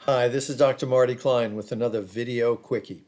Hi, this is Dr. Marty Klein with another video quickie.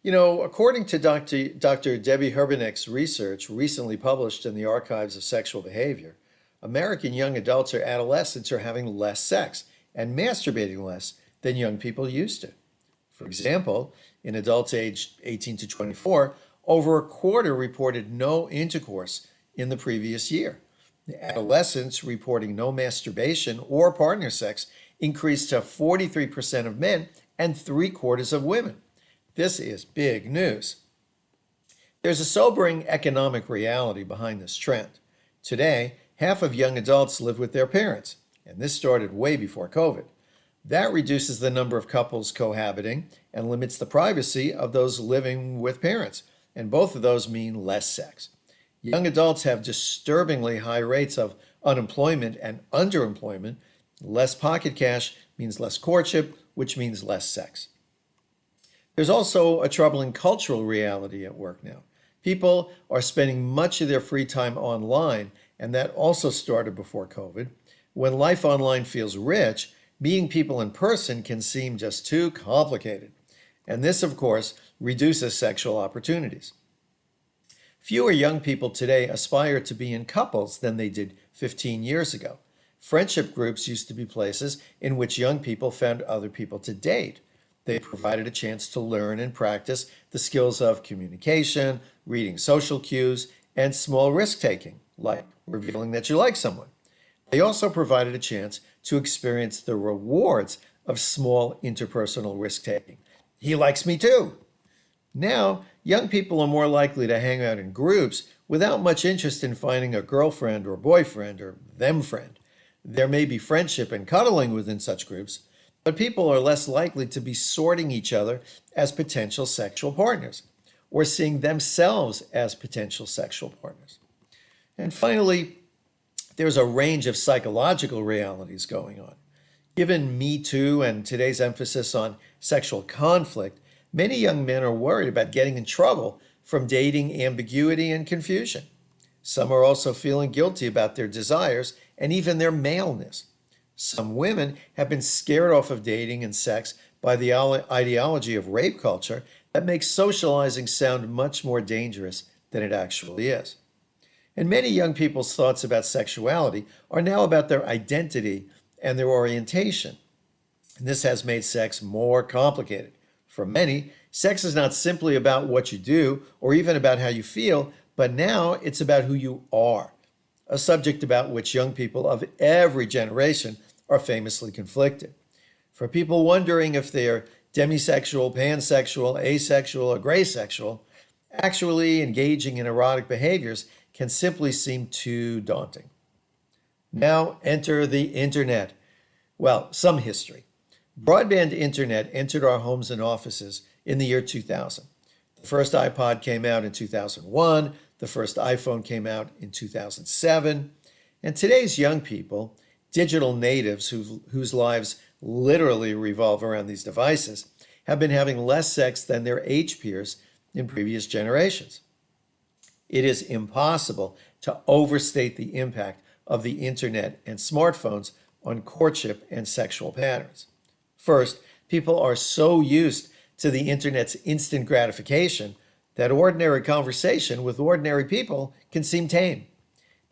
According to Dr. Debbie Herbenick's research recently published in the Archives of Sexual Behavior, American young adults or adolescents are having less sex and masturbating less than young people used to. For example, in adults aged 18 to 24, over a quarter reported no intercourse in the previous year. The adolescents reporting no masturbation or partner sex increased to 43% of men and three-quarters of women. This is big news. There's a sobering economic reality behind this trend. Today, half of young adults live with their parents, and this started way before COVID. That reduces the number of couples cohabiting and limits the privacy of those living with parents, and both of those mean less sex. Young adults have disturbingly high rates of unemployment and underemployment. Less pocket cash means less courtship, which means less sex. There's also a troubling cultural reality at work now. People are spending much of their free time online, and that also started before COVID. When life online feels rich, meeting people in person can seem just too complicated. And this, of course, reduces sexual opportunities. Fewer young people today aspire to be in couples than they did 15 years ago. Friendship groups used to be places in which young people found other people to date. They provided a chance to learn and practice the skills of communication, reading social cues, and small risk-taking, like revealing that you like someone. They also provided a chance to experience the rewards of small interpersonal risk-taking. He likes me too. Now, young people are more likely to hang out in groups without much interest in finding a girlfriend or boyfriend or them friend. There may be friendship and cuddling within such groups, but people are less likely to be sorting each other as potential sexual partners or seeing themselves as potential sexual partners. And finally, there's a range of psychological realities going on. Given Me Too and today's emphasis on sexual conflict, many young men are worried about getting in trouble from dating ambiguity and confusion. Some are also feeling guilty about their desires and even their maleness. Some women have been scared off of dating and sex by the ideology of rape culture that makes socializing sound much more dangerous than it actually is. And many young people's thoughts about sexuality are now about their identity and their orientation. And this has made sex more complicated. For many, sex is not simply about what you do or even about how you feel, but now it's about who you are, a subject about which young people of every generation are famously conflicted. For people wondering if they're demisexual, pansexual, asexual, or gray sexual, actually engaging in erotic behaviors can simply seem too daunting. Now enter the internet. Well, some history. Broadband internet entered our homes and offices in the year 2000. The first iPod came out in 2001. The first iPhone came out in 2007. And today's young people, digital natives whose lives literally revolve around these devices, have been having less sex than their age peers in previous generations. It is impossible to overstate the impact of the internet and smartphones on courtship and sexual patterns. First, people are so used to the internet's instant gratification that ordinary conversation with ordinary people can seem tame.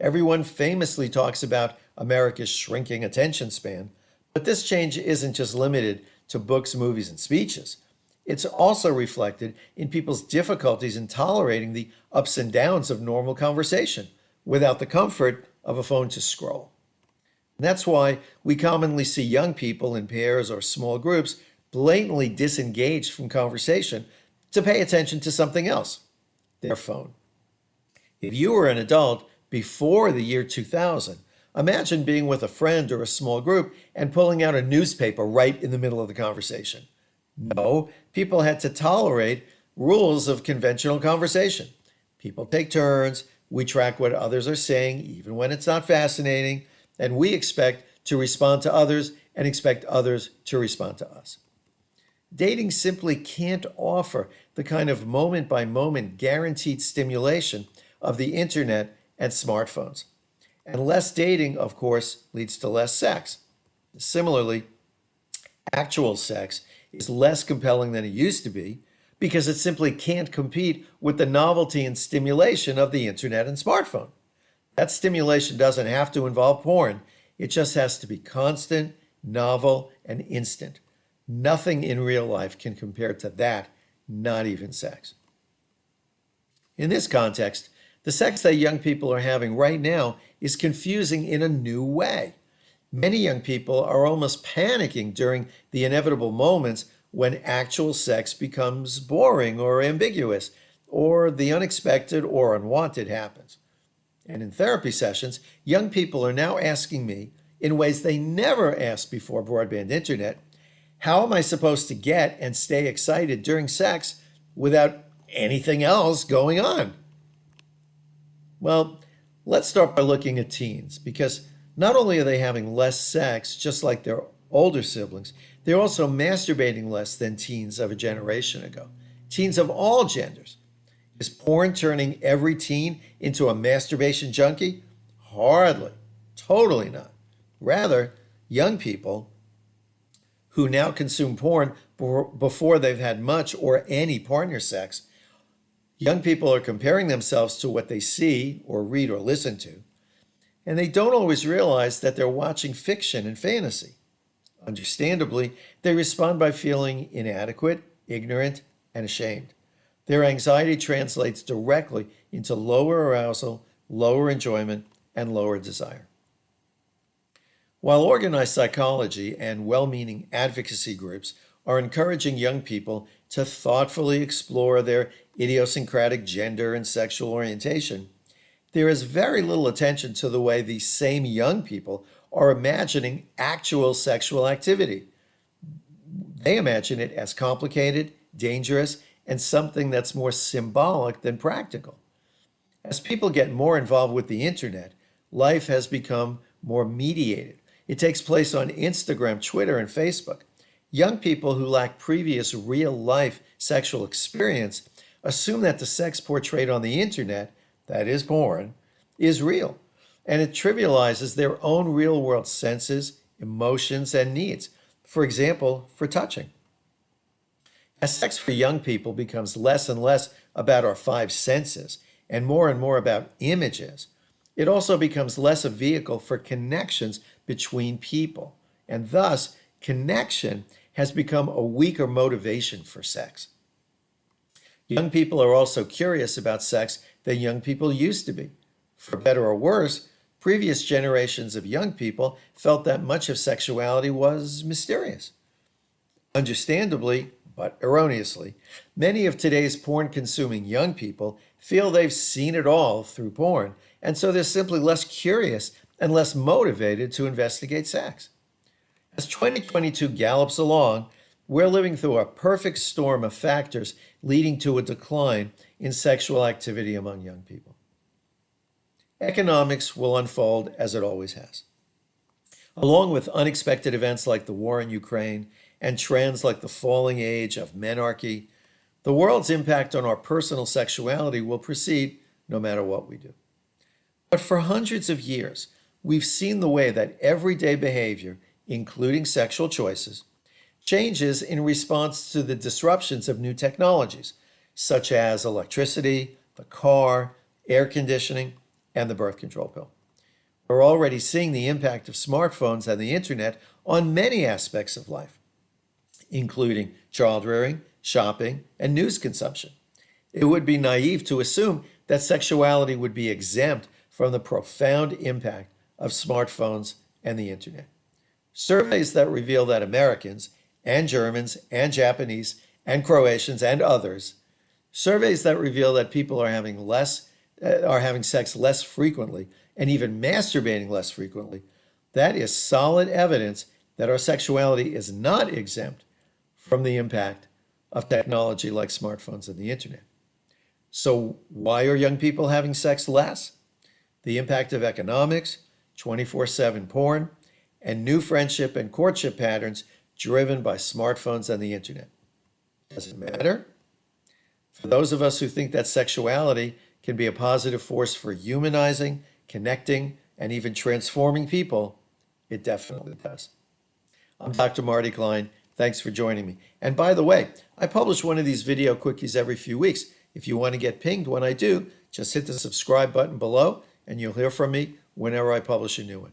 Everyone famously talks about America's shrinking attention span, but this change isn't just limited to books, movies, and speeches. It's also reflected in people's difficulties in tolerating the ups and downs of normal conversation without the comfort of a phone to scroll. And that's why we commonly see young people in pairs or small groups blatantly disengaged from conversation to pay attention to something else, their phone. If you were an adult before the year 2000, imagine being with a friend or a small group and pulling out a newspaper right in the middle of the conversation. No, people had to tolerate rules of conventional conversation. People take turns, we track what others are saying, even when it's not fascinating, and we expect to respond to others and expect others to respond to us. Dating simply can't offer the kind of moment-by-moment guaranteed stimulation of the internet and smartphones. And less dating, of course, leads to less sex. Similarly, Actual sex is less compelling than it used to be because it simply can't compete with the novelty and stimulation of the internet and smartphone. That stimulation doesn't have to involve porn, it just has to be constant, novel, and instant. Nothing in real life can compare to that, not even sex. In this context, the sex that young people are having right now is confusing in a new way. Many young people are almost panicking during the inevitable moments when actual sex becomes boring or ambiguous, or the unexpected or unwanted happens. And in therapy sessions, young people are now asking me, in ways they never asked before broadband internet, how am I supposed to get and stay excited during sex without anything else going on? Well, let's start by looking at teens, because not only are they having less sex, just like their older siblings, they're also masturbating less than teens of a generation ago. Teens of all genders. Is porn turning every teen into a masturbation junkie? Hardly. Totally not. Rather, young people who now consume porn before they've had much or any partner sex, young people are comparing themselves to what they see or read or listen to, and they don't always realize that they're watching fiction and fantasy. Understandably, they respond by feeling inadequate, ignorant, and ashamed. Their anxiety translates directly into lower arousal, lower enjoyment, and lower desire. While organized psychology and well meaning advocacy groups are encouraging young people to thoughtfully explore their idiosyncratic gender and sexual orientation, there is very little attention to the way these same young people are imagining actual sexual activity. They imagine it as complicated, dangerous, and something that's more symbolic than practical. As people get more involved with the internet, life has become more mediated. It takes place on Instagram, Twitter, and Facebook. Young people who lack previous real life sexual experience assume that the sex portrayed on the internet, that is porn, is real. And it trivializes their own real world senses, emotions, and needs. For example, for touching. As sex for young people becomes less and less about our five senses and more about images, it also becomes less a vehicle for connections between people. And thus, connection has become a weaker motivation for sex. Young people are also curious about sex than young people used to be. For better or worse, previous generations of young people felt that much of sexuality was mysterious. Understandably, but erroneously, many of today's porn consuming young people feel they've seen it all through porn, and so they're simply less curious and less motivated to investigate sex. As 2022 gallops along, we're living through a perfect storm of factors leading to a decline in sexual activity among young people. Economics will unfold as it always has. Along with unexpected events like the war in Ukraine and trends like the falling age of menarche, the world's impact on our personal sexuality will proceed no matter what we do. But for hundreds of years, we've seen the way that everyday behavior, including sexual choices, changes in response to the disruptions of new technologies, such as electricity, the car, air conditioning, and the birth control pill. We're already seeing the impact of smartphones and the internet on many aspects of life, including child rearing, shopping, and news consumption. It would be naive to assume that sexuality would be exempt from the profound impact of smartphones and the internet. Surveys that reveal that Americans and Germans and Japanese and Croatians and others, surveys that reveal that people are having sex less frequently and even masturbating less frequently, that is solid evidence that our sexuality is not exempt from the impact of technology like smartphones and the internet. So why are young people having sex less? The impact of economics, 24/7 porn, and new friendship and courtship patterns driven by smartphones and the internet. Does it matter? For those of us who think that sexuality can be a positive force for humanizing, connecting, and even transforming people, it definitely does. I'm Dr. Marty Klein, Thanks for joining me. And by the way, I publish one of these video quickies every few weeks. If you want to get pinged when I do, just hit the subscribe button below and you'll hear from me whenever I publish a new one.